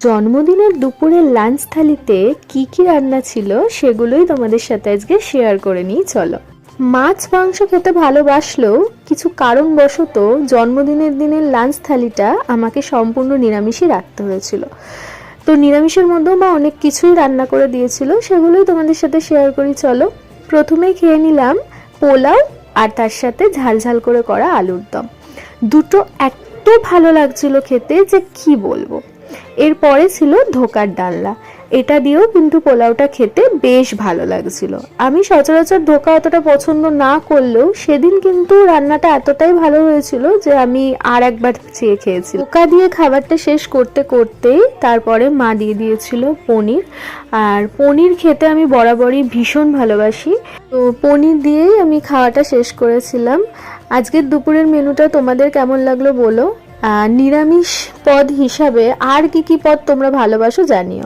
জন্মদিনের দুপুরের লাঞ্চ থালিতে কি কি রান্না ছিল সেগুলোই তোমাদের সাথে আজকে শেয়ার করে নিই। চলো। মাছ মাংস খেতে ভালোবাসলেও কিছু কারণবশত জন্মদিনের দিনের লাঞ্চ থালিটা আমাকে সম্পূর্ণ নিরামিষই রাখতে হয়েছিল। তো নিরামিষের মধ্যেও মা অনেক কিছুই রান্না করে দিয়েছিল, সেগুলোই তোমাদের সাথে শেয়ার করি। চলো। প্রথমেই খেয়ে নিলাম পোলাও আর তার সাথে ঝাল ঝাল করে করা আলুর দম। দুটো এত ভালো লাগছিল খেতে যে কি বলবো। এরপরে ছিল ধোকার ডালনা। এটা দিয়েও কিন্তু পোলাওটা খেতে বেশ ভালো লাগছিল। আমি সচরাচর ধোকা অতটা পছন্দ না করলেও সেদিন কিন্তু রান্নাটা এতটাই ভালো হয়েছিল যে আমি আর একবার চেয়ে খেয়েছি। ধোকা দিয়ে খাবারটা শেষ করতে করতেই তারপরে মা দিয়ে দিয়েছিল পনির। আর পনির খেতে আমি বরাবরই ভীষণ ভালোবাসি, তো পনির দিয়েই আমি খাওয়াটা শেষ করেছিলাম। আজকের দুপুরের মেনুটা তোমাদের কেমন লাগলো বলো। নিরামিষ পদ হিসাবে আর কি কি পদ তোমরা ভালোবাসো জানিও।